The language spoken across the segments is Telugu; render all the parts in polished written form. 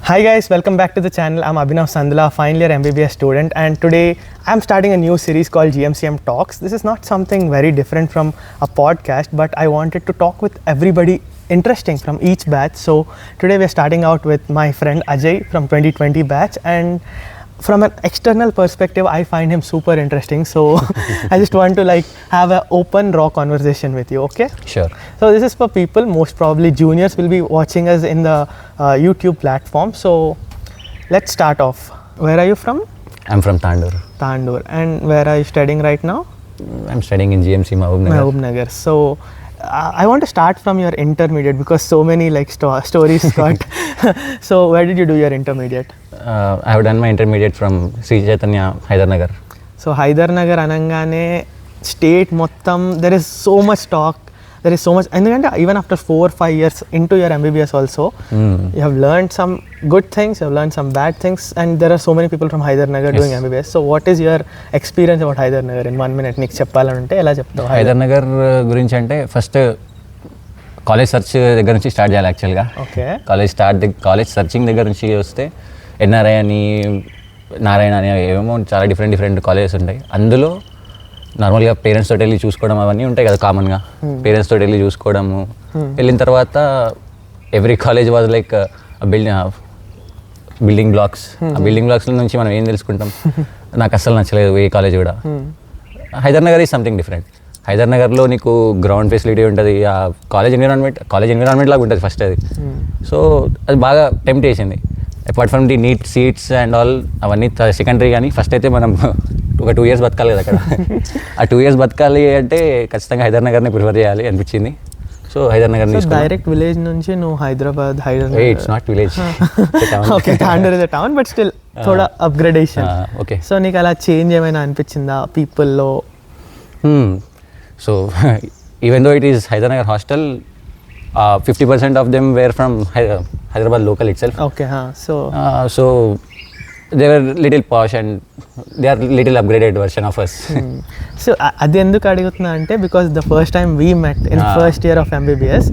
Hi guys, welcome back to the channel. I'm Abhinav Sandla, final year MBBS student, and today I'm starting a new series called GMCM Talks. This is not something very different from a podcast, but I wanted to talk with everybody interesting from each batch. So today we're starting out with my friend Ajay from 2020 batch, and from an external perspective, I find him super interesting. So I just want to have an open, raw conversation with you. Okay? Sure. So this is for people, most probably juniors will be watching us in the YouTube platform. So let's start off. Where are you from? I'm from Tandur. Tandur. And where are you studying right now? I'm studying in GMC Mahbub Nagar. Mahbub Nagar. So I want to start from your intermediate because so many stories got. So where did you do your intermediate? I have done my intermediate from Sri Chaitanya, Hyder Nagar. So Hyder Nagar anangane state mottam, there is so much talk. There is so much, and even after 4 or 5 years into your MBBS also, you have learned some good things, you have learned some bad things, and there are so many people from Hyder Nagar doing MBBS. So what is your experience about Hyder Nagar in 1 minute? నీకు చెప్పాలంటే ఎలా చెప్తావు? హైదర్ నగర్ గురించి అంటే ఫస్ట్ కాలేజ్ సర్చ్ దగ్గర నుంచి స్టార్ట్ చేయాలి యాక్చువల్గా. ఓకే. కాలేజ్ సర్చింగ్ దగ్గర నుంచి వస్తే ఎన్ఆర్ఐ అని, నారాయణ అని ఏమేమో చాలా డిఫరెంట్ కాలేజెస్ ఉంటాయి. అందులో నార్మల్గా పేరెంట్స్ తోటి వెళ్ళి చూసుకోవడం అవన్నీ ఉంటాయి కదా కామన్గా. పేరెంట్స్ తోటి వెళ్ళి చూసుకోవడము, వెళ్ళిన తర్వాత every college was like building blocks. ఆ బిల్డింగ్ బ్లాక్స్ నుంచి మనం ఏం తెలుసుకుంటాం? నాకు అస్సలు నచ్చలేదు ఏ కాలేజ్ కూడా. Hyder Nagar is something different. హైదర్ నగర్లో నీకు గ్రౌండ్ ఫెసిలిటీ ఉంటుంది, ఆ కాలేజ్ ఎన్విరాన్మెంట్ లాగా ఉంటుంది ఫస్ట్ అది. సో అది బాగా టెంప్ట్ చేసింది. Apart from the NEET seats and all అవన్నీ సెకండరీ, కానీ ఫస్ట్ అయితే మనం ఒక 2 years బతకాలి కదా అక్కడ. ఆ 2 years బతకాలి అంటే ఖచ్చితంగా హైదర్ నగర్ని ప్రిఫర్ చేయాలి అనిపించింది. So Hyder Nagar direct village నుంచి నువ్వు Hyderabad it's not village. Okay, Tandur is a town but still థోడా అప్గ్రేడేషన్. ఓకే. సో నీకు అలా చేంజ్ ఏమైనా అనిపించిందా పీపుల్లో? So even though it is Hyder Nagar hostel, 50% of them were from Hyderabad local itself. Okay, so they were little posh and they are little upgraded version of us. So అది ఎందుకు అడుగుతున్నా అంటే because the first time we met in first year of MBBS,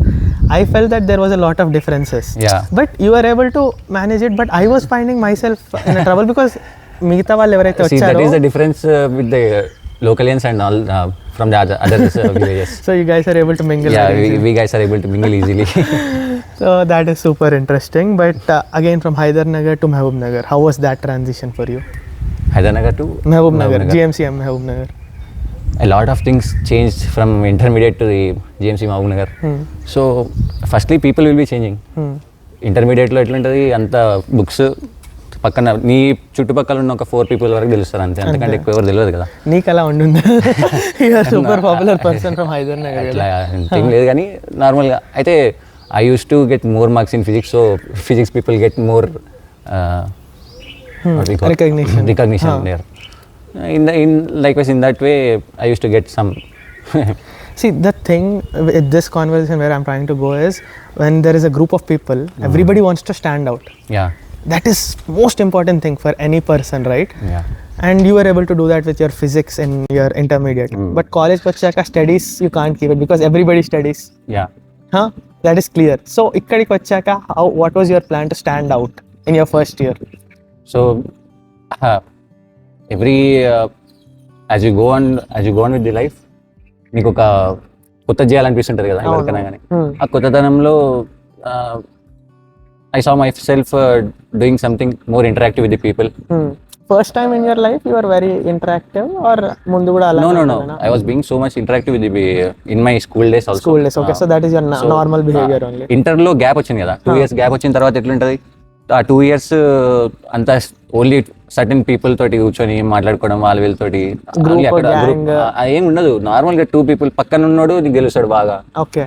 I felt that there was a lot of differences. Yeah. But you were able to manage it, but I was finding myself in a trouble because మిగతా వాళ్ళు ఎవరైతే వచ్చారో. See, that is the difference with the localians and all from the other villages. So you guys are able to mingle. Yeah, we guys are able to mingle easily. So that is super interesting. But again, from Hyder Nagar to Mahbub Nagar, how was that transition for you? Hyder Nagar to Mahbub Nagar, GMCM Mahbub Nagar. A lot of things changed from intermediate to the GMC Mahbub Nagar. So firstly people will be changing. Intermediate లో ఎట్లుంటుంది, అంత బుక్స్ పక్కన నీ చుట్టుపక్కల ఉన్న ఒక 4 people వరకు తెలుస్తారు అంతే, అంతకంటే ఎక్కువ ఎవరు తెలియదు కదా. నీకు అలా ఉండుందా? Super popular person from Hyder Nagar. అట్లా ఏం లేదు, కానీ నార్మల్గా అయితే I used to get more marks in physics, so physics people get more recognition there. Likewise in that way I used to get some. See, the thing with this conversation where I'm trying to go is when there is a group of people, everybody wants to stand out. Yeah. That is most important thing for any person, right? Yeah. And you were able to do that with your physics in your intermediate. But college vachaka studies you can't keep it because everybody studies. Yeah. That is clear. So ikkadiki vachaka what was your plan to stand out in your first year? So every as you go on with the life, నీకు ఒక కొత్త చేయాలనిపిస్తుంటుంది కదా ఎవరికైనా కానీ. ఆ కొత్తదనంలో I saw myself doing something more interactive with the people. First time in your life you were very interactive or mundu kuda ala? No. I was being so much interactive with the in my school days also. School days, okay. So that is your normal behavior only. Inter లో గ్యాప్ వచ్చింది కదా, 2 years గ్యాప్ వచ్చిన తర్వాత ఎట్లుంటది, ఆ 2 years అంతా ఓన్లీ సర్టెన్ పీపుల్ తోటి కూర్చొని మాట్లాడుకోవడం, వీళ్ళతోటి ఏం ఉండదు. నార్మల్ గా 2 people పక్కన ఉన్నాడు నీకు గెలుస్తాడు బాగా. ఓకే.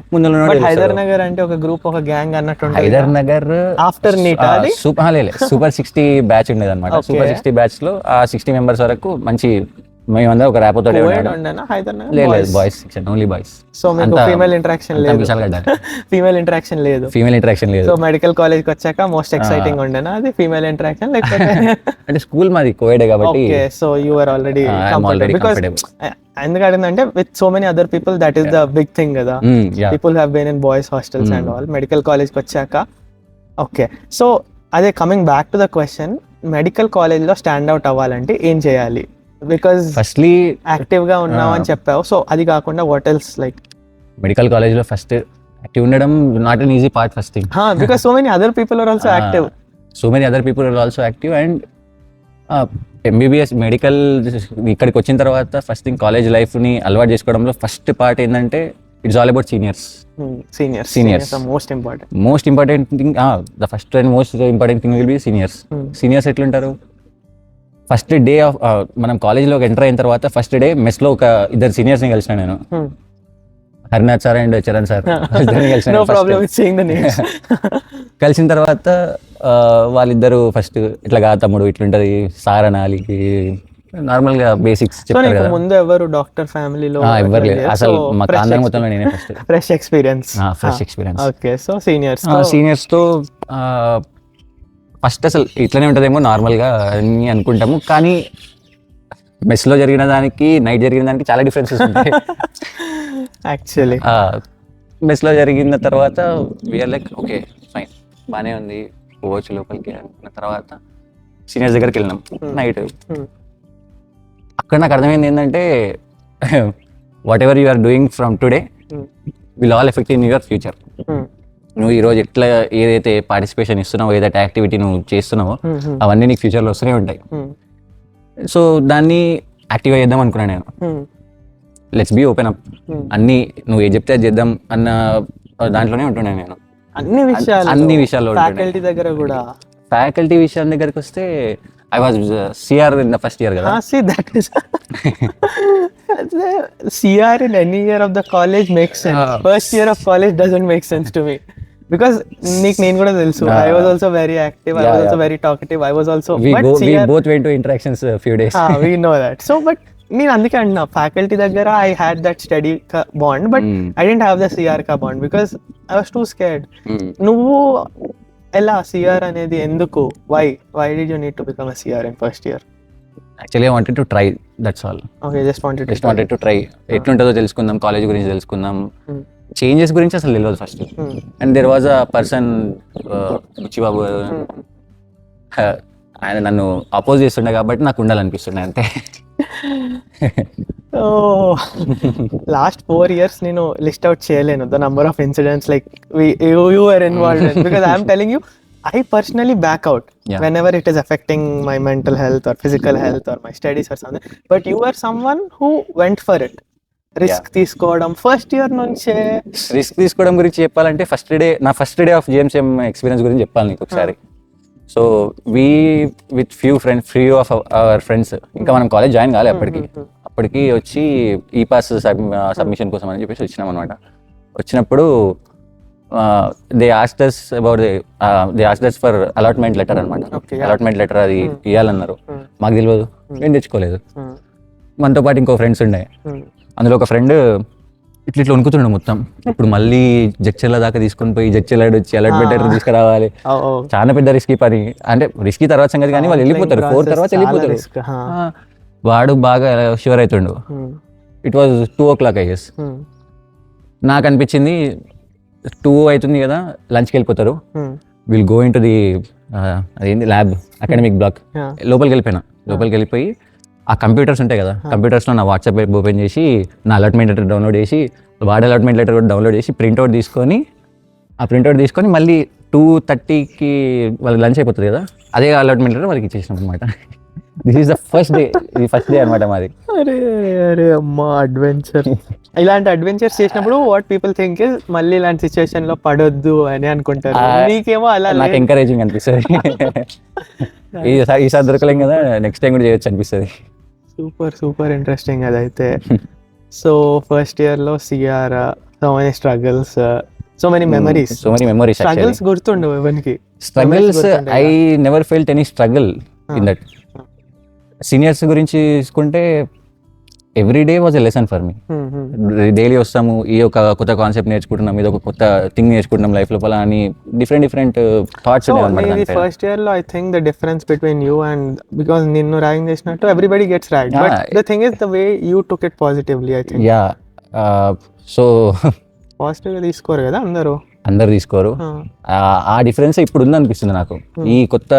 హైదర్ నగర్ అంటే ఒక గ్రూప్, ఒక గ్యాంగ్ అన్నట్టు. Hyder Nagar after NEET super 60 batch ఉండేది అనమాట. సూపర్ 60 బ్యాచ్ లో ఆ 60 members వరకు మంచి మేమందరం ఒక ర్యాప్ తోటి లేదు, boys section, only boys. So మీకు ఫీమేల్ ఇంటరాక్షన్ లేదు? ఫీమేల్ ఇంటరాక్షన్ లేదు. సో మెడికల్ కాలేజ్ కి వచ్చాక మోస్ట్ ఎక్సైటింగ్ ఉండేనా అది ఫీమేల్ ఇంటరాక్షన్ లేకపోతే? అంటే స్కూల్ మాది కోఎడ్ కాబట్టి. Okay. So you are already comfortable because ఎందుకంటే with so many other people that is the big thing కదా. People have been in boys hostels and all. Medical college కి వచ్చాక ఓకే. సో అదే coming back to the question, medical కాలేజ్లో స్టాండ్ అవుట్ అవ్వాలంటే ఏం చేయాలి? బికాజ్ ఫస్ట్లీ యాక్టివ్గా ఉన్నావు అని చెప్పావు, సో అది కాకుండా వాట్ ఎల్స్ లైక్? మెడికల్ కాలేజ్లో ఫస్ట్ యాక్టివ్ ఉండడం not an easy part first thing, because so many other people are also active. So many other people are also active. And MBBS medical ఇక్కడికి వచ్చిన తర్వాత ఫస్ట్ థింగ్ కాలేజ్ లైఫ్ని అలవాటు చేసుకోవడంలో ఫస్ట్ పార్ట్ ఏంటంటే it's all about seniors. Seniors most important thing, the first and most important thing will be seniors. Seniors ఎట్లుంటారు, ఫస్ట్ డే ఆఫ్ మనం కాలేజ్లోకి ఎంటర్ అయిన తర్వాత ఫస్ట్ డే మెస్లో ఒక ఇద్దరు సీనియర్స్ని కలిసిన నేను, Harinath sir and Charan sir. కలిసిన తర్వాత వాళ్ళిద్దరు ఫస్ట్ ఇట్లాగా తమ్ముడు ఇట్లుంటది సార్ అనాలి, నార్మల్గా బేసిక్స్ చెప్పారు కదా. ముందు ఎవరు డాక్టర్ ఫ్యామిలీలో ఎవరు లేదు అసలు, మా కాందర్ మొత్తంలో నేనే first. Fresh experience. Okay, so సీనియర్స్తో ఫస్ట్ అసలు ఇట్లనే ఉంటుందేమో నార్మల్గా అని అనుకుంటాము, కానీ మెస్లో జరిగిన దానికి నైట్ జరిగిన దానికి చాలా డిఫరెన్సెస్ ఉంటాయి. యాక్చువల్లీ మెస్లో జరిగిన తర్వాత వీఆర్ లైక్ ఓకే ఫైన్ బాగానే ఉంది పోవచ్చు లోపలికి అనుకున్న తర్వాత సీనియర్స్ దగ్గరికి వెళ్ళినాం నైట్. అక్కడ నాకు అర్థమైంది ఏంటంటే whatever you are doing from today will all effect in your future. నువ్వు ఈరోజు ఎట్లా ఏదైతే పార్టిసిపేషన్ ఇస్తున్నావో, ఏదైతే యాక్టివిటీ నువ్వు చేస్తున్నావో అవన్నీ నీకు ఫ్యూచర్లో వస్తూనే ఉంటాయి. సో దాన్ని యాక్టివ్గా చేద్దాం అనుకున్నాను నేను. లెట్స్ బీ ఓపెన్ అప్, అన్ని నువ్వు ఏం చెప్తే అది చేద్దాం అన్న దాంట్లోనే ఉంటున్నాను నేను. అన్ని విషయాల్లో ఫ్యాకల్టీ దగ్గర కూడా. ఫ్యాకల్టీ విషయం దగ్గరికి వస్తే I was CR in the first year కదా. CR in any year of the college makes sense, first year of college doesn't make sense to me. Because నీకు నేను కూడా తెలుసు, I was also very active, I was also very talkative, I was also we both went to interactions a few days. We know that. So but నేను అందుకే అంటున్నా ఫ్యాకల్టీ దగ్గర I had that steady bond, but I didn't have the CR ka bond because I was too scared. నువ్వు ఎలా CR అనేది ఎందుకు, why did you need to become a CR in first year? Actually I wanted to try, that's all. Okay, just wanted to try. ఎట్లుంటుందో తెలుసుకుందాం, కాలేజ్ గురించి తెలుసుకుందాం, చేంజెస్ గురించి అసలు తెలియదు first. And there was a person Buchibabu, ఆయన నన్ను అపోజ్ చేస్తుండే కాబట్టి నాకు ఉండాలనిపిస్తుండే అంతే. లాస్ట్ 4 years నేను లిస్ట్ అవుట్ చేయలేను the number of incidents like you were involved in, because I am telling you I personally back out whenever it is affecting my mental health or physical health or my studies or something, but you are someone who went for it. Risk తీసుకోవడం ఫస్ట్ ఇయర్ నుంచే. రిస్క్ తీసుకోవడం గురించి చెప్పాలంటే నా ఫస్ట్ డే ఆఫ్ జిఎంసిఎం ఎక్స్పీరియన్స్ గురించి చెప్పాలి నీకు ఒకసారి. So we with few of our friends, ఇంకా మనం కాలేజ్ జాయిన్ కాలే అప్పటికి వచ్చి ఈ పాస్ సబ్మిషన్ కోసం అని చెప్పేసి వచ్చినాం అనమాట. వచ్చినప్పుడు they asked us for allotment letter అనమాట. అలాట్మెంట్ లెటర్ అది ఇవ్వాలన్నారు, మాకు తెలియదు, మేము తెచ్చుకోలేదు. మనతో పాటు ఇంకో ఫ్రెండ్స్ ఉండే, అందులో ఒక ఫ్రెండ్ ఇట్లా వణుకుతుండే మొత్తం. ఇప్పుడు మళ్ళీ జడ్చర్ల దాకా తీసుకొని పోయి జడ్చర్ల వచ్చి అలాట్మెంట్ లెటర్ తీసుకురావాలి, చాలా పెద్ద రిస్కీ పని. అంటే రిస్కీ తర్వాత సంగతి, కానీ వాళ్ళు వెళ్ళిపోతారు 4 తర్వాత వెళ్ళిపోతారు. వాడు బాగా షూర్ అవుతుండు. It was 2 o'clock I guess. నాకు అనిపించింది 2 అవుతుంది కదా, లంచ్కి వెళ్ళిపోతారు, will go in to the అదేంటి ల్యాబ్, అకాడమిక్ బ్లాక్. లోపలికి వెళ్ళిపోయి ఆ కంప్యూటర్స్ ఉంటాయి కదా, కంప్యూటర్స్లో నా వాట్సాప్ యాప్ ఓపెన్ చేసి నా అలాట్మెంట్ లెటర్ డౌన్లోడ్ చేసి, వాడి అలాట్మెంట్ లెటర్ కూడా డౌన్లోడ్ చేసి ప్రింట్అవుట్ తీసుకొని మళ్ళీ 2:30కి వాళ్ళకి లంచ్ అయిపోతుంది కదా, అదే అలాట్మెంట్ లెటర్ వాళ్ళకి ఇచ్చేసినాం అనమాట. This is the first day అనమాట మాది. అరే అమ్మా, అడ్వెంచర్. ఇలాంటి అడ్వెంచర్స్ చేసినప్పుడు వాట్ పీపుల్ థింక్ ఇస్ మళ్ళీ ఇలాంటి సిచ్యువేషన్ లో పడొద్దు అని అనుకుంటారు. నీకేమో అలా నాకు ఎంకరేజింగ్ అనిపిస్తుంది. ఈసారి దొరకలేం కదా, నెక్స్ట్ టైం కూడా చేయొచ్చు అనిపిస్తుంది. సూపర్ ఇంట్రెస్టింగ్ అదైతే. సో ఫస్ట్ ఇయర్ లో CR, so many struggles, so many memories. Struggles గుర్తుండవు ఎవరికి? Struggles I never felt any struggle in that. Seniors గురించి తీసుకుంటే every day was a lesson for me. Daily వస్తాము, ఈ ఒక కొత్త కాన్సెప్ట్ నేర్చుకుంటున్నాం, ఇది ఒక కొత్త థింగ్ నేర్చుకుంటున్నాం లైఫ్ లోపల అని డిఫరెంట్ థాట్స్. ఫస్ట్ ఇయర్ లో I think the difference between you and, because నిన్ను ర్యాంక్ చేసినట్టు everybody gets rank, but the thing is the way you took it positively. I think so positive గా తీసుకోరు కదా అందరూ. అందరు తీసుకోరు. ఆ డిఫరెన్స్ ఇప్పుడు ఉంది అనిపిస్తుంది నాకు. ఈ కొత్త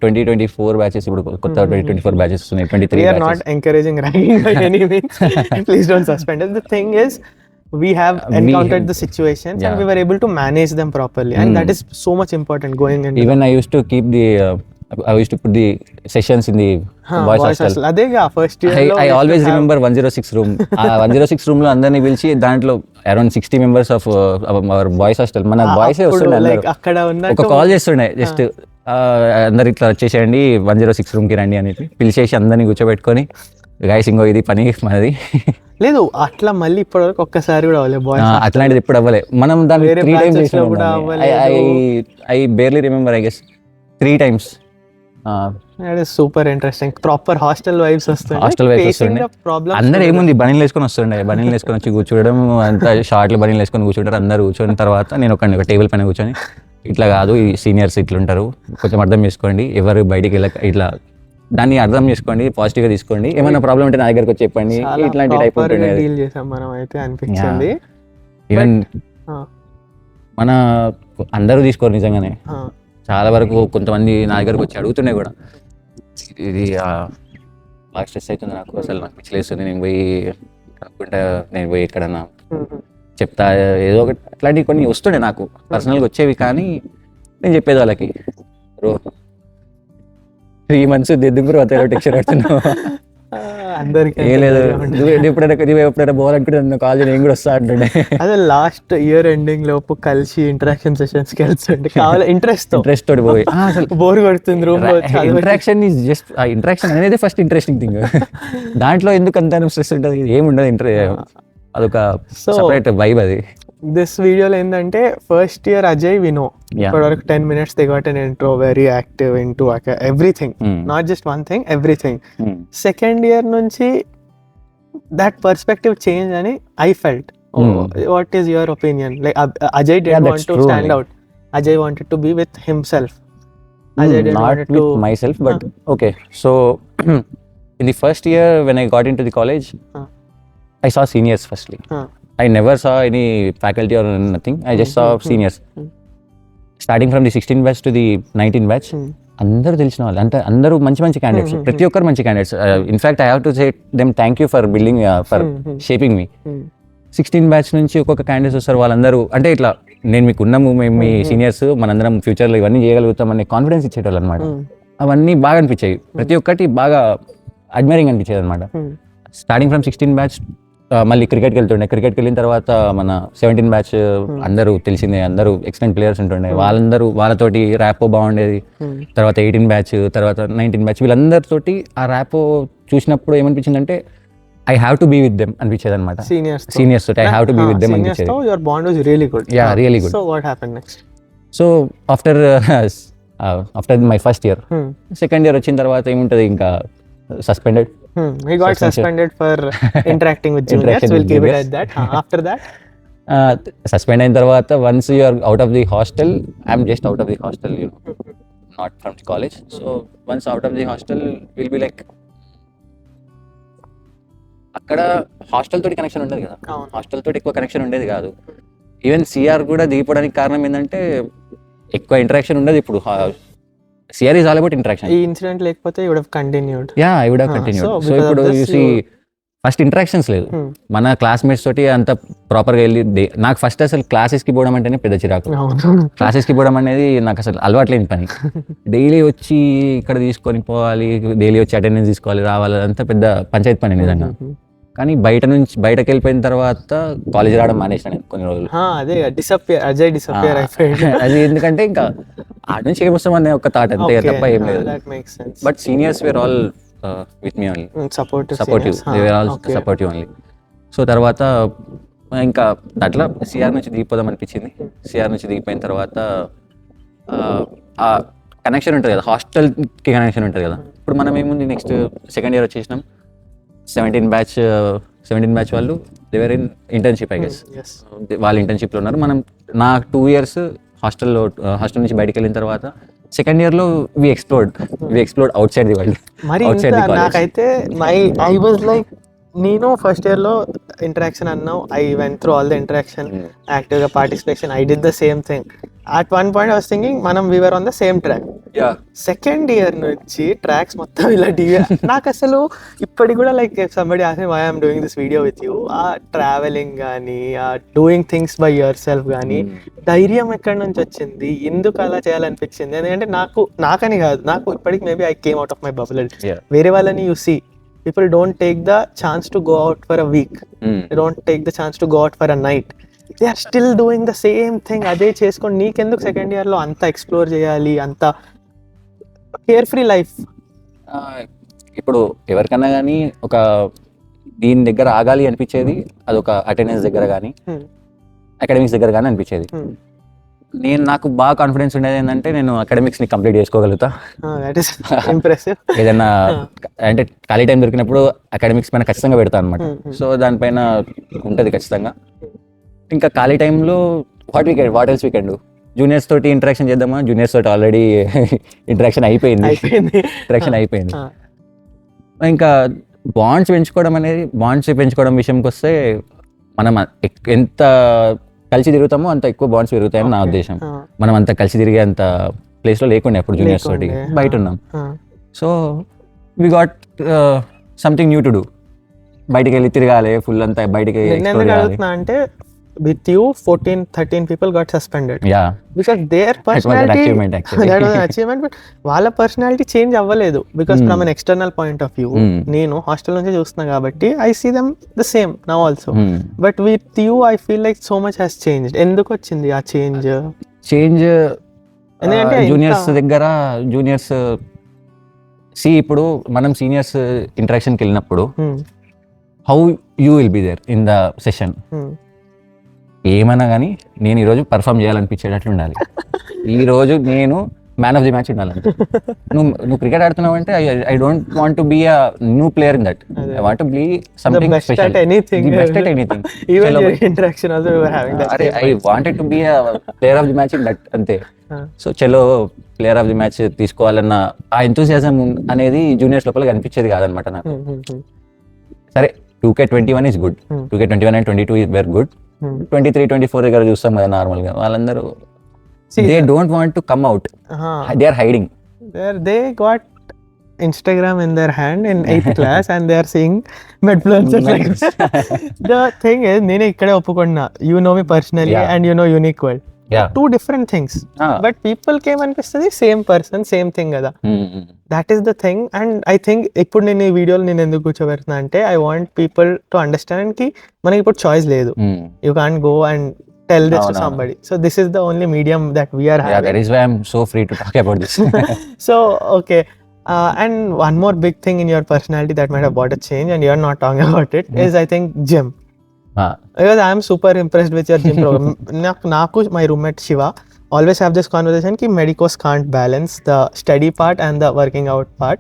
2024 బ్యాచెస్, ఇప్పుడు కొత్త 2024 బ్యాచెస్ ఉన్నాయి, 23 We are not encouraging ragging by any means. Please don't suspend us. The thing is, we have encountered the situations and we were able to manage them properly, and that is so much important going into. Even I used to keep the I used to put the sessions in the boys hostel. అదేగా ఫస్ట్ ఇయర్ లో I always remember 106 room. ఆ 106 room లో అందరిని పిలిచి దాంట్లో around 60 members of our boys hostel. మన బాయ్స్ వస్తుండే అందరూ. అక్కడ ఉన్న ఒక కాల్ చేస్తుండే జస్ట్ అందరు ఇట్లా వచ్చేసేయండి 106 రూమ్ కి రండి అని పిలిచేసి అందరిని కూర్చోబెట్టుకొని గైస్ ఇంకో ఇది పని మనది. లేదు అట్లా మళ్ళీ ఇప్పటివరకు ఒక్కసారి కూడా అవ్వలేదు బాయ్స్. అట్లాంటిది ఇప్పుడు అవ్వలే. మనం దాన్ని 3 times చేసినాం. I barely remember, I guess 3 times. That is super interesting. Proper hostel vibes వస్తాయి. హాస్టల్ వైఫ్ వస్తుండే. అందరు ఏముంది బనీలు వేసుకొని వస్తుండే. బనీలు వేసుకొని వచ్చి కూర్చోవడం, అంతా షార్ట్లు బనీలు వేసుకొని కూర్చుంటారు. అందరు కూర్చొని తర్వాత నేను ఒక టేబుల్ పైన కూర్చొని ఇట్లా కాదు, ఈ సీనియర్స్ ఇట్లుంటారు, కొంచెం అర్థం చేసుకోండి, ఎవరు బయటికి వెళ్ళక ఇట్లా దాన్ని అర్థం చేసుకోండి, పాజిటివ్గా తీసుకోండి, ఏమైనా ప్రాబ్లం ఉంటే నా దగ్గరకు వచ్చి చెప్పండి. ఇట్లాంటి టైప్ డీల్ చేసాం మనం అయితే అనిపించింది. ఈవెన్ మన అందరూ తీసుకోరు నిజంగానే. చాలా వరకు కొంతమంది నా దగ్గరకు వచ్చి అడుగుతుండే కూడా, ఇది బాగా స్ట్రెస్ అవుతుంది నాకు, అసలు నాకు పిచ్చిలేస్తుంది, నేను పోయి కాకుండా నేను పోయి ఎక్కడన్నా చెప్తా ఏదో ఒకటి, అట్లాంటివి కొన్ని వస్తుండే నాకు పర్సనల్గా వచ్చేవి. కానీ నేను చెప్పేది వాళ్ళకి, బ్రో 3 months దిద్దుకురు అతను టెక్స్చర్ ఆడుతున్నావు, ఏ లేదు ఎప్పుడైనా పోవాలనుకుంటే కాల్ నేను కూడా వస్తా అంటుండే. అదే లాస్ట్ ఇయర్ ఎండింగ్ లోపు కలిసి ఇంటరాక్షన్ సెషన్స్ కి వెళ్తుండే, కావాలి ఇంట్రెస్ట్ తోటి పోయి అసలు బోర్ కొడుతుంది రూమ్ లో. ఇంటరాక్షన్ ఈజ్ జస్ట్ ఇంటరాక్షన్ అనేది ఫస్ట్ ఇంట్రెస్టింగ్ థింగ్. దాంట్లో ఎందుకు అంత స్ట్రెస్ ఉంటుంది, ఏముండదు, అదొక సెపరేట్ వైబ్ అది. దిస్ వీడియోలో ఏంటంటే ఫస్ట్ ఇయర్ అజయ్ వినో ఇప్పటివరకు 10 minutes they got an intro, very active into everything, not just one thing, everything. Second year నుంచి that perspective change అని I felt. What is your opinion? Like Ajay didn't want to stand out. Ajay wanted to be with himself. Ajay didn't want to with myself, but okay. So in the first year when I got into the college, I saw seniors firstly. I never saw any faculty or nothing. I just saw seniors. Starting from the 16 batch to the 19 batch, అందరూ తెలిసిన వాళ్ళు, అంటే అందరూ మంచి మంచి క్యాండిడేట్స్, ప్రతి ఒక్కరు మంచి candidates. In fact I have to say them thank you for building, for shaping me. 16 batch నుంచి ఒక్కొక్క క్యాండిడేట్స్ వస్తారు, వాళ్ళందరూ అంటే ఇట్లా నేను మీకు ఉన్నాము, మేము మీ సీనియర్స్, మనందరం ఫ్యూచర్లో ఇవన్నీ చేయగలుగుతాం అనే కాన్ఫిడెన్స్ ఇచ్చేటోళ్ళు అనమాట. అవన్నీ బాగా అనిపించాయి, ప్రతి ఒక్కటి బాగా అడ్మైరింగ్ అనిపించేది అనమాట. స్టార్టింగ్ ఫ్రమ్ 16 బ్యాచ్ మళ్ళీ క్రికెట్కి వెళ్తుండే. క్రికెట్కి వెళ్ళిన తర్వాత మన 17 బ్యాచ్ అందరూ తెలిసిందే, అందరూ ఎక్సలెంట్ ప్లేయర్స్ ఉంటుండే, వాళ్ళందరూ వాళ్ళతోటి ర్యాపో బాగుండేది. తర్వాత 18 బ్యాచ్, తర్వాత 19 బ్యాచ్, వీళ్ళందరితోటి ఆ ర్యాపో చూసినప్పుడు ఏమనిపించిందంటే I have to be with them అనిపించేది అనమాట. సీనియర్స్ తోటి I have to be with them అనిపించేది. Your bond was really good. Yeah, really good. So what happened next? So after my first year, second year వచ్చిన తర్వాత ఏముంటది, ఇంకా suspended. He got suspended for interacting with juniors. We'll keep it at that. After that, suspend అయిన తర్వాత once you are out of the hostel, I'm just out of the hostel, you know, not from the college. So once out of the hostel, we'll be like, అక్కడ హాస్టల్ తోటి కనెక్షన్ ఉండదు కదా, హాస్టల్ తోటి ఎక్కువ కనెక్షన్ ఉండేది కాదు. ఈవెన్ సిఆర్ కూడా దిగిపోవడానికి కారణం ఏంటంటే ఎక్కువ ఇంటరాక్షన్ ఉండదు. ఇప్పుడు CR is all about interaction. ఈ ఇన్సిడెంట్ లేకపోతే you would have continued. Yeah, I would have continued. So ఇప్పుడు you see ఫస్ట్ ఇంటరాక్షన్స్ లేదు, మన క్లాస్మేట్స్ తోటి అంత ప్రాపర్గా వెళ్ళి. నాకు ఫస్ట్ అసలు క్లాసెస్కి పోవడం అంటేనే పెద్ద చిరాకు. క్లాసెస్కి పోవడం అనేది నాకు అసలు అలవాట్లేని పని. డైలీ వచ్చి ఇక్కడ తీసుకొని పోవాలి, డైలీ వచ్చి అటెండెన్స్ తీసుకోవాలి, రావాలి, అంతా పెద్ద పంచాయతీ పని నిజంగా. కానీ బయటకు వెళ్ళిపోయిన తర్వాత కాలేజ్ రావడం మానేసాను కొన్ని రోజులు. అదే అజయ్ డిసపియర్ అయిపోయాడు. అది ఎందుకంటే ఇంకా ఆడ నుంచి ఏమొస్తామనే ఒక థాట్ అంతే తప్ప ఏం లేదు. But seniors were all with me only, supportive, they were all supportive only. So తర్వాత ఇంకా అట్లా సిఆర్ నుంచి దిగిపోదాం అనిపించింది. సిఆర్ నుంచి దిగిపోయిన తర్వాత ఆ కనెక్షన్ ఉంటుంది కదా, హాస్టల్కి కనెక్షన్ ఉంటుంది కదా. ఇప్పుడు మనం ఏముంది, నెక్స్ట్ సెకండ్ ఇయర్ వచ్చేసినాం. 17 బ్యాచ్ వాళ్ళు they were in internship, I guess. వాళ్ళు ఇంటర్న్షిప్లో ఉన్నారు. మనం నా 2 years హాస్టల్ నుంచి బయటకు వెళ్ళిన తర్వాత సెకండ్ ఇయర్లో we explored outside the world. నాకైతే ఐ వాజ్ లైక్ నేను ఫస్ట్ ఇయర్లో ఇంటరాక్షన్ అన్నావు, I went through all the interaction, యాక్టివ్గా participation, I did the same thing. At one point I was thinking మనం we're on the same track. Second year నుంచి ట్రాక్స్ మొత్తం ఇలా నాకు అసలు ఇప్పటికి కూడా like somebody ask me why I'm doing this video with you, uh travelling కానీ uh doing things by your self కానీ ధైర్యం ఎక్కడి నుంచి వచ్చింది, ఎందుకు అలా చేయాలనిపించింది? ఎందుకంటే నాకని కాదు, నాకు ఇప్పటికి maybe I came out of my bubble. వేరే వాళ్ళని you see people don't take the chance to go out for a week, they don't take the chance to go out for a night, they are still doing the same thing. అదే చేసుకొని నీకెందుకు సెకండ్ ఇయర్లో అంత ఎక్స్ప్లోర్ చేయాలి, అంత కేర్ ఫ్రీ లైఫ్? ఇప్పుడు ఎవరికన్నా కానీ ఒక దీని దగ్గర ఆగాలి అనిపించేది అదొక అటెండెన్స్ దగ్గర కానీ అకాడమిక్స్ దగ్గర కానీ అనిపించేది. నాకు బాగా కాన్ఫిడెన్స్ ఉండేది ఏంటంటే నేను అకాడమిక్స్ని కంప్లీట్ చేసుకోగలుగుతా, ఏదైనా అంటే ఖాళీ టైం దొరికినప్పుడు అకాడమిక్స్ పైన ఖచ్చితంగా పెడతాను అనమాట. సో దానిపైన ఉంటుంది ఖచ్చితంగా. ఇంకా ఖాళీ టైంలో వాట్ ఎల్స్ వీకెండ్ జూనియర్స్ తోటి ఇంటరాక్షన్ చేద్దామా, జూనియర్స్ తోటి ఆల్రెడీ ఇంటరాక్షన్ అయిపోయింది. ఇంకా బాండ్స్ పెంచుకోవడం విషయంకి వస్తే మనం ఎంత కలిసి తిరుగుతామో అంత ఎక్కువ బాండ్స్ పెరుగుతాయని నా ఉద్దేశం. మనం అంత కలిసి తిరిగే అంత ప్లేస్లో లేకుండే అప్పుడు జూనియర్స్ తోటి, బయట ఉన్నాం. So we got something new to do, బయటికి వెళ్ళి తిరగాలి ఫుల్ అంతా, బయటికి అంటే with you 14-13 people got suspended, because their personality that was an achievement, but వాళ్ళ పర్సనాలిటీ చేంజ్ అవ్వలేదు because from an external point of view నేను హాస్టల్ నుంచి చూస్తున్నా కాబట్టి I see them the same now also, but with you I feel like so much has changed. ఎందుకు వచ్చింది ఆ చేంజ్? ఎందుకంటే జూనియర్స్ ఇప్పుడు మనం సీనియర్స్ ఇంటరాక్షన్కి వెళ్ళినప్పుడు how you will be there in the session, ఏమన్నా కానీ నేను ఈరోజు పర్ఫామ్ చేయాలనిపించేటట్లు ఉండాలి, ఈరోజు నేను మ్యాన్ ఆఫ్ ది మ్యాచ్ ఉండాలి. నువ్వు క్రికెట్ ఆడుతున్నావు అంటే I don't want to be a new player in that, I want to be something special, best at anything. I wanted to be a player of the match in that, అంతే. సో చలో ప్లేయర్ ఆఫ్ ది మ్యాచ్ తీసుకోవాలన్న ఆ ఎంతూసియాజం అనేది జూనియర్స్ లోపల కనిపించేది కాదనమాట నాకు. సరే 2K21 is good, 2K21 and 22 is very good, 23-24 దగ్గర చూస్తాం కదా నార్మల్ గా, వాళ్ళందరూ they don't want to come out, they are hiding. They got Instagram in their hand in 8th class and they are seeing medfluencers like this. The thing is, నేను ఇక్కడే ఒప్పుకున్నా, you know me personally and you know Unique World, two different things, but people came అనిపిస్తుంది సేమ్ పర్సన్ సేమ్ థింగ్ కదా. That is the thing. And I think ఇప్పుడు నేను ఈ వీడియోలో నేను ఎందుకు కూర్చోబెడుతున్నా అంటే I want people to understand కి మనకి ఇప్పుడు చాయిస్ లేదు, you can't go and tell this to somebody, so this is the only medium that we are having. That is why I'm so free to talk about this. So okay, and one more big thing in your personality that might have brought a change and you are not talking about it is I think gym. Because I am super impressed with your gym program. Naku my roommate Shiva always have this conversation ki medicos can't balance the study part and the working out part.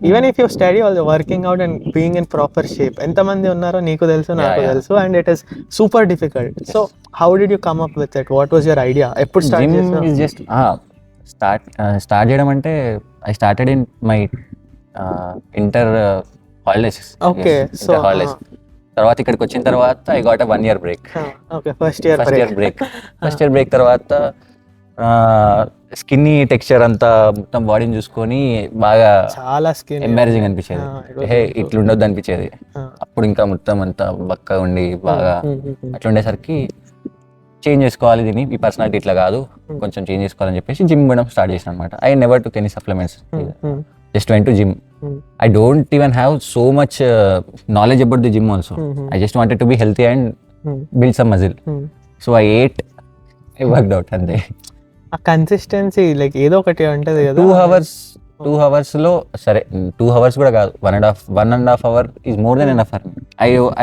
Even if you study all the working out and being in proper shape, ఎంతమంది ఉన్నారో నీకు తెలుసు నాకు తెలుసు, and it is super difficult. So how did you come up with it? What was your idea? ఎప్పుడు స్టార్ట్ చేసావు? Gym is just స్టార్ట్ చేయడం అంటే I started in my inter holidays. Okay, so holidays తర్వాత ఇక్కడికి వచ్చిన తర్వాత I got a 1 year break. Okay, first year break తర్వాత స్కిన్నీ టెక్స్చర్ అంతా మొత్తం బాడీని చూసుకొని బాగా చాలా స్కిన్ ఎంబారసింగ్ అనిపించేది, ఇట్లా ఉండొద్దు అనిపించేది. అప్పుడు ఇంకా మొత్తం అంతా బక్క ఉండి బాగా అట్లా ఉండేసరికి చేంజ్ చేసుకోవాలి, దీన్ని ఈ పర్సనాలిటీ ఇట్లా కాదు, కొంచెం చేంజ్ చేసుకోవాలని చెప్పేసి జిమ్ పోవడం స్టార్ట్ చేసిన అనమాట. I never took any supplements, just went to gym. I don't even have so much knowledge about the gym also. I just wanted to be healthy and build some muscle. So I ate, I worked out అంతే. ఆ కన్సిస్టెన్సీ లైక్ ఏదో ఒకటి ఉంటుంది కదా. 2 hours లో సరే 2 hours కూడా కాదు, 1.5 hour is more than enough for me.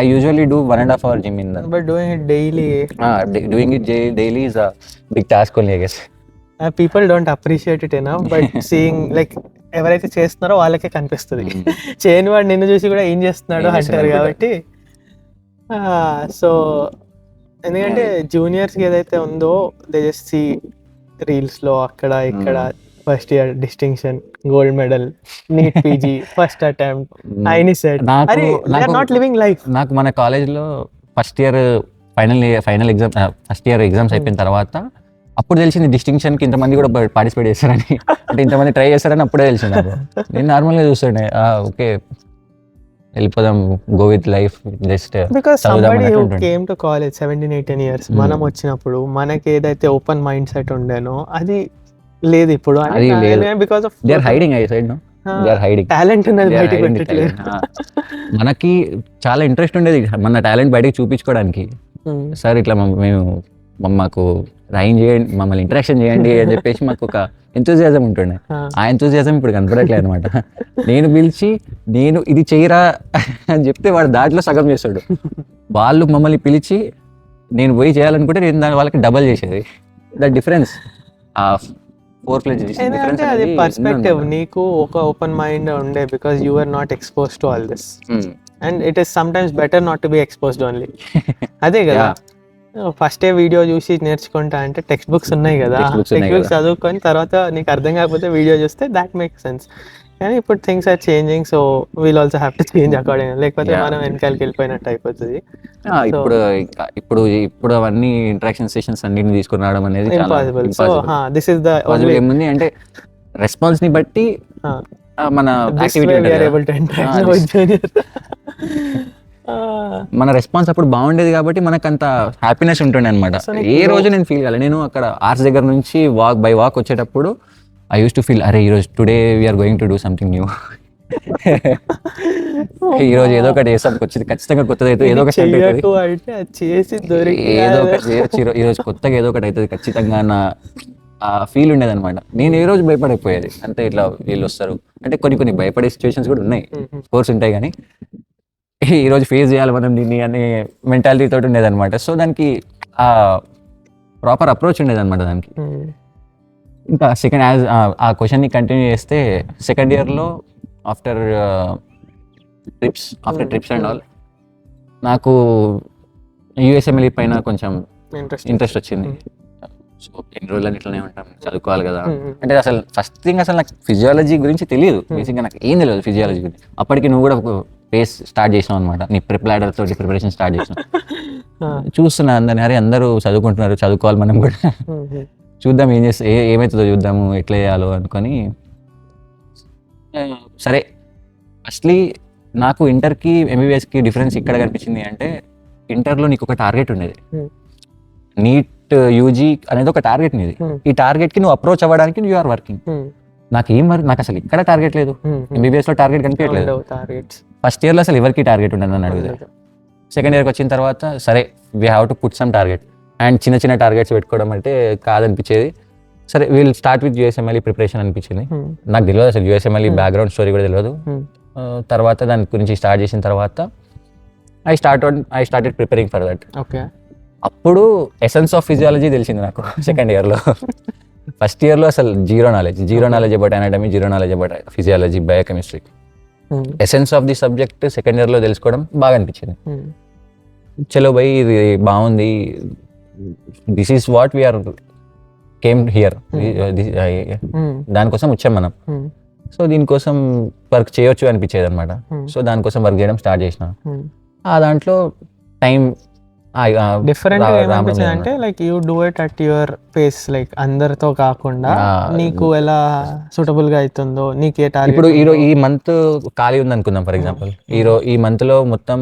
I usually do 1.5 hour gym in the, but doing it daily daily is a big task only, I guess. People don't appreciate it enough, but seeing like ఎవరైతే చేస్తున్నారో వాళ్ళకే కనిపిస్తుంది, చేయని వాడు నిన్ను చూసి కూడా ఏం చేస్తున్నాడు అంటారు కాబట్టి. సో ఎందుకంటే జూనియర్స్కి ఏదైతే ఉందో దే జస్ట్ సీ రీల్స్లో అక్కడ ఇక్కడ first year distinction, gold medal, NEET PG, first attempt, INICET. అరే నాట్ లివింగ్ లైఫ్. నాకు మన కాలేజ్లో first year final exam, first year exams అయిపోయిన తర్వాత అప్పుడు తెలిసింది డిస్టింక్షన్కి ఇంతమంది కూడా పార్టిసిపేట్ చేస్తారని, అంటే ఇంతమంది ట్రై చేస్తారని అప్పుడే తెలిసింది నాకు. నేను నార్మల్గా చూస్తుండే, ఓకే వెళ్ళిపోదాం, go with life, just because somebody who came to college 17-18 years మనం వచ్చినప్పుడు మనకి ఏదైతే ఓపెన్ మైండ్ సెట్ ఉండేనో అది లేదు ఇప్పుడు. Because of they are hiding, I said no they are hiding. Talent ఉన్నది బయటికి పెట్టట్లేదు. మనకి చాలా ఇంట్రెస్ట్ ఉండేది మన టాలెంట్ బయటకి చూపించుకోవడానికి. సార్ ఇట్లా మేము మాకు రైన్ చేయండి, మమ్మల్ని ఇంటరాక్షన్ చేయండి అని చెప్పేసి మాకు ఒక ఎంతూజియాజం ఉంటుండే. ఆ ఎంతూజియాజం ఇప్పుడు కనపడట్లేదు అనమాట. నేను పిలిచి నేను ఇది చేయరా అని చెప్తే వాడు దాంట్లో సగం చేస్తాడు. వాళ్ళు మమ్మల్ని పిలిచి నేను పోయి చేయాలనుకుంటే నేను దాని వాళ్ళకి డబల్ చేసేది. దట్ డిఫరెన్స్, ఆ 4 ఎందుకంటే అది పర్స్పెక్టివ్. నీకు ఒక ఓపెన్ మైండ్ ఉండే because you are not expose to all this, and it is sometimes better not to be exposed only. అదే కదా, ఫస్ట్ వీడియో చూసి నేర్చుకుంటా అంటే టెక్స్ట్ బుక్స్ ఉన్నాయి కదా, టెక్స్ట్ బుక్స్ చదువుకొని తర్వాత నీకు అర్థం కాకపోతే వీడియో చూస్తే దాట్ మేక్ సెన్స్. కానీ ఇప్పుడు things are changing, so we'll also have to change according, లేకపోతే మనం వెనకాలకి వెళ్ళిపోయినట్టు అయిపోతుంది. ఇప్పుడు అవన్నీ ఇంటరాక్షన్ సెషన్స్ అన్నిటిని తీసుకుని రావడం అనేది impossible. So this is the ఏముంది అంటే రెస్పాన్స్ ని బట్టి మన మన రెస్పాన్స్ అప్పుడు బాగుండేది కాబట్టి మనకు అంత హ్యాపీనెస్ ఉంటుండే అనమాట. ఏ రోజు నేను ఫీల్ కాలేదు. నేను అక్కడ ఆర్ట్స్ దగ్గర నుంచి వాక్ వచ్చేటప్పుడు ఐ యూస్ టు ఫీల్, అరే ఈరోజు today we are going to do something new. ఈరోజు ఏదో ఒకటి చేస్తాం, ఖచ్చితంగా కొత్తది అయితే ఏదో ఒకటి ఏదో ఒకటి చేయొచ్చు, ఈరోజు కొత్తగా ఏదో ఒకటి అవుతుంది ఖచ్చితంగా నా ఫీల్ ఉండేది అనమాట. నేను ఏ రోజు భయపడకపోయేది. అంతే ఇట్లా వీళ్ళు వస్తారు అంటే కొన్ని భయపడే సిచ్యువేషన్స్ కూడా ఉన్నాయి, కోర్స్ ఉంటాయి, కానీ ఈరోజు ఫేస్ చేయాలి మనం దీన్ని అనే మెంటాలిటీ తోటి ఉండేది అనమాట. సో దానికి ఆ ప్రాపర్ అప్రోచ్ ఉండేది అనమాట దానికి. ఇంకా సెకండ్ ఆ క్వశ్చన్ని కంటిన్యూ చేస్తే సెకండ్ ఇయర్లో ఆఫ్టర్ ట్రిప్స్ అండ్ ఆల్ నాకు యూఎస్ఎంఎల్ పైన కొంచెం ఇంట్రెస్ట్ వచ్చింది. సో ఎన్ని రోజులు ఇట్లనే ఉంటాం, చదువుకోవాలి కదా అంటే అసలు ఫస్ట్ థింగ్ అసలు నాకు ఫిజియాలజీ గురించి తెలియదు, బేసిక్గా నాకు ఏం తెలియదు ఫిజియాలజీ గురించి. అప్పటికి నువ్వు కూడా ఒక పేస్ స్టార్ట్ చేసినావు అనమాట, నీ ప్రిప్లాడర్ తోటి ప్రిపరేషన్ స్టార్ట్ చేసినావు. చూస్తున్నా అందరిని, అరే అందరూ చదువుకుంటున్నారు, చదువుకోవాలి మనం కూడా, చూద్దాం ఏం చేస్తే ఏమవుతుందో చూద్దాము, ఎట్లా చేయాలో అనుకొని. సరే ఫస్ట్లీ నాకు ఇంటర్కి ఎంబీబీఎస్కి డిఫరెన్స్ ఇక్కడ కనిపించింది అంటే, ఇంటర్లో నీకు ఒక టార్గెట్ ఉండేది, నీట్ యూజీ అనేది ఒక టార్గెట్ నీది. ఈ టార్గెట్కి నువ్వు అప్రోచ్ అవ్వడానికి యూ ఆర్ వర్కింగ్. నాకు అసలు ఇక్కడ టార్గెట్ లేదు, ఎంబీబీఎస్లో టార్గెట్ కనిపించట్లేదు. ఫస్ట్ ఇయర్లో అసలు ఎవరికి టార్గెట్ ఉండదు అని అడిగితే, సెకండ్ ఇయర్కి వచ్చిన తర్వాత సరే we have to put some target, and చిన్న టార్గెట్స్ పెట్టుకోవడం అంటే కాదనిపించేది. సరే we'll start with USML preparation అనిపించింది. నాకు తెలియదు అసలు యూఎస్ఎంఎల్ బ్యాక్గ్రౌండ్ స్టోరీ కూడా తెలియదు. తర్వాత దాని గురించి స్టార్ట్ చేసిన తర్వాత I started preparing for that. అప్పుడు ఎసెన్స్ ఆఫ్ ఫిజియాలజీ తెలిసింది నాకు సెకండ్ ఇయర్లో. ఫస్ట్ ఇయర్లో అసలు zero knowledge about anatomy, zero knowledge about physiology, biochemistry. Essence of the subject second ఇయర్లో తెలుసుకోవడం బాగా అనిపించింది. చలో భయ్ ఇది బాగుంది, this is what we are came here, దానికోసం వచ్చాం మనం. సో దీనికోసం వర్క్ చేయొచ్చు అనిపించేది అనమాట. సో దానికోసం వర్క్ చేయడం స్టార్ట్ చేసిన. ఆ దాంట్లో టైం డిఫరెంట్ ఏమనిపించింది అంటే like you do it at your pace, like అందరితో కాకుండా నీకు ఎలా సూటబుల్ గా అవుతుందో నీకే టార్గెట్. ఇప్పుడు ఈ మంత్ ఖాళీ ఉంది అనుకుందాం ఫర్ ఎగ్జాంపుల్, ఈ మంత్ లో మొత్తం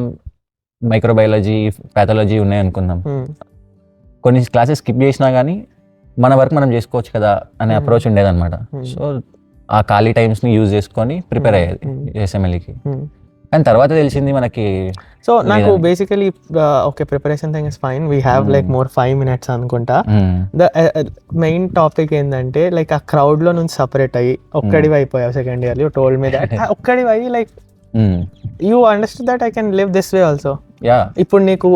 మైక్రోబయాలజీ, పాథాలజీ ఉన్నాయి అనుకుందాం. కొన్ని క్లాసెస్ స్కిప్ చేసినా కానీ మన వర్క్ మనం చేసుకోవచ్చు కదా అనే అప్రోచ్ ఉండేది అనమాట. సో ఆ ఖాళీ టైమ్స్ ని యూజ్ చేసుకొని ప్రిపేర్ అయ్యేది ఎస్ఎంఎల్కి. కానీ తర్వాత తెలిసింది మనకి. సో నాకు basically okay preparation thing is fine, we have like more 5 minutes అనుకుంటా. ద మెయిన్ టాపిక్ ఏంటంటే లైక్ ఆ క్రౌడ్ లో నుంచి సపరేట్ అయ్యి ఒక్కడివి అయిపోయావు second year. You told me that ఒక్కడివి అయ్యి like you understand that I can live this way also. ఇప్పుడు నీకు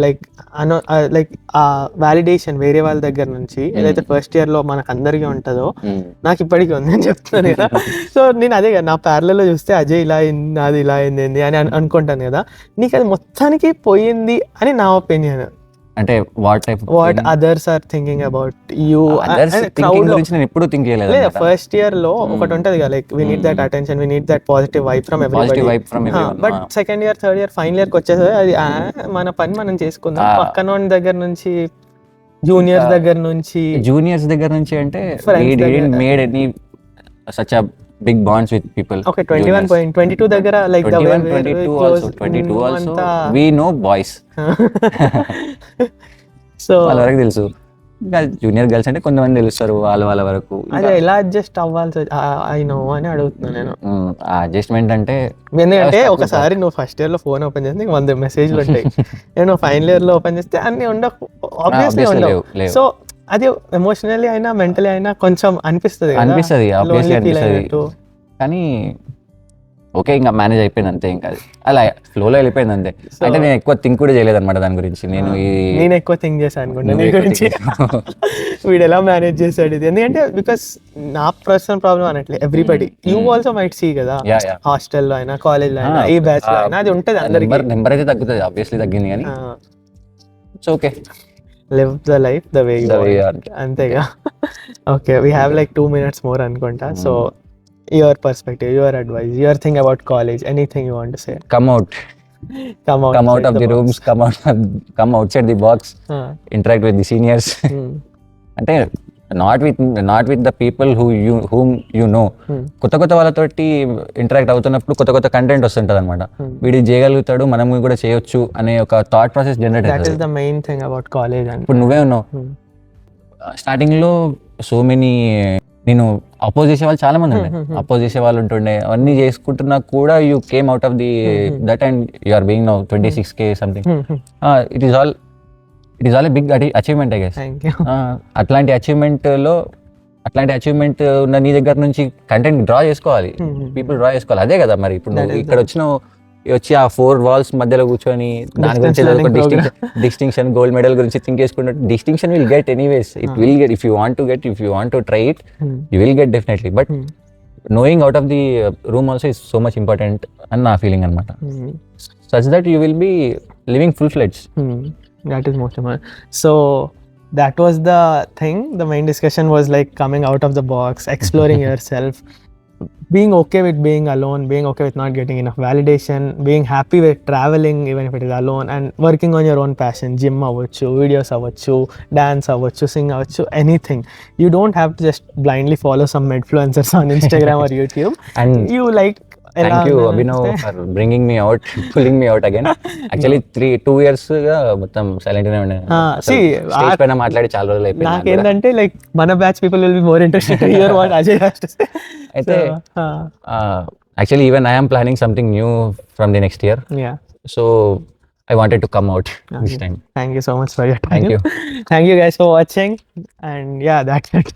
లైక్ ఆ వాలిడేషన్ వేరే వాళ్ళ దగ్గర నుంచి ఏదైతే ఫస్ట్ ఇయర్ లో మనకు అందరికీ ఉంటుందో నాకు ఇప్పటికీ ఉంది అని చెప్తున్నాను కదా. సో నేను అదే కదా, నా ప్యారలలో చూస్తే అజయ్ ఇలా అయింది, నాది ఇలా అయింది అని అనుకుంటాను కదా. నీకు అది మొత్తానికి పోయింది అని నా ఒపీనియన్. అంటే what type what others are thinking about you thinking గురించి నేను ఎప్పుడు థింక్ చేయలేదు లేదా ఫస్ట్ ఇయర్ లో ఒకటి ఉంటది కదా like we need that attention we need that positive vibe from everybody but second year third year final year కి వచ్చేసరి అది మన పని మనం చేసుకుందాం పక్కన దగ్గర నుంచి జూనియర్స్ దగ్గర నుంచి అంటే made any such a big bonds with people. Okay 21.22 దగ్గర like 22 also we know boys so వాళ్ళ వరకు తెలుసు. జూనియర్ గర్ల్స్ అంటే కొంతమంది తెలుస్తారు వాళ్ళ వరకు. అదే ఎలా అడ్జస్ట్ అవ్వాల్సి ఐ నో అని అడుగుతున్నా నేను. ఆ అడ్జస్ట్మెంట్ అంటే ఎందుకంటే ఒకసారి నువ్వు ఫస్ట్ ఇయర్ లో ఫోన్ ఓపెన్ చేస్తే నీకు 100 మెసేజ్లు ఉంటాయి. నేను ఫైనల్ ఇయర్ లో ఓపెన్ చేస్తే అన్ని ఆబ్వియస్లీ ఉండవు. సో అది ఎమోషనల్లీ అయినా మెంటలీ అయినా కొంచెం అనిపిస్తుంది కానీ ఓకే ఇంకా మేనేజ్ అయిపోయింది అంతే. ఇంకా అలా ఫ్లోలో వెళ్ళిపోయింది అంతే. అంటే నేను ఎక్కువ థింక్ కూడా చేయలేదు అనమాట దాని గురించి. నేను ఎక్కువ థింక్ చేశాను అనుకుంటా నీ గురించి వీడు ఎలా మేనేజ్ చేశాడు ఇది. ఎందుకంటే బికాస్ నా పర్సనల్ ప్రాబ్లం అనట్లే everybody you also might see కదా హాస్టల్లో అయినా కాలేజ్లో అయినా ఏ బ్యాచ్ లో అయినా అది ఉంటుంది అందరికి. నెంబర్ అయితే తగ్గుతుంది ఆబ్వియస్లీ తగ్గింది కానీ it's okay. Live the life the way you want అంతేగా. Okay we have like 2 minutes more అనుకుంటా. So your perspective, your advice, your thing about college, anything you want to say? Come out of the rooms, come outside the box, interact with the seniors. అంటే not with the people whom you know. కొత్త వాళ్ళతోటి ఇంటరాక్ట్ అవుతున్నప్పుడు కొత్త కంటెంట్ వస్తుంటది అనమాట. వీడి చేయగలుగుతాడు మనం కూడా చేయొచ్చు అనే ఒక థాట్ ప్రాసెస్ జనరేట్ అవుతుంది. That is the main thing about college. ఇప్పుడు నువ్వే ఉన్నావు స్టార్టింగ్ లో సో మెనీ నేను అపోజ్ చేసే వాళ్ళు చాలా మంది ఉండే, అపోజ్ చేసే వాళ్ళు ఉంటుండే. అవన్నీ చేసుకుంటున్నా కూడా you came out of the that and you are being now 26K something. It is all a big achievement I guess. అట్లాంటి అచీవ్మెంట్ ఉన్న నీ దగ్గర నుంచి కంటెంట్ డ్రా చేసుకోవాలి, పీపుల్ డ్రా చేసుకోవాలి. అదే కదా మరి ఇప్పుడు నువ్వు ఇక్కడ వచ్చి ఆ 4 walls మధ్యలో కూర్చొని దాని గురించి డిస్టింక్షన్ గోల్డ్ మెడల్ గురించి థింక్ చేసుకుంటే distinction will get anyways. It will get if you want to try it you will get definitely. But knowing out of the room also is so much important అని నా ఫీలింగ్ అనమాట. such that you will be living full-fledged. That is most important. So that was the thing. The main discussion was like coming out of the box, exploring yourself, being okay with being alone, being okay with not getting enough validation, being happy with traveling even if it is alone, and working on your own passion. Gym avvachu, videos avvachu, dance avvachu, sing avvachu, anything. You don't have to just blindly follow some influencers on Instagram or YouTube. And you like thank you Abhinav for pulling me out again. Actually 2 years గా మొత్తం సైలెంట్ గానే ఉన్నాను. స్టేజ్ పైన మాట్లాడి చాలా రోజులు అయిపోయింది. నాకేంటంటే లైక్ మన batch people will be more interested to hear what Ajay has to say. అయితే actually even I am planning something new from the next year. Yeah. So I wanted to come out this time. Thank you so much for your time. Thank you. Thank you guys for watching, and yeah, that's it.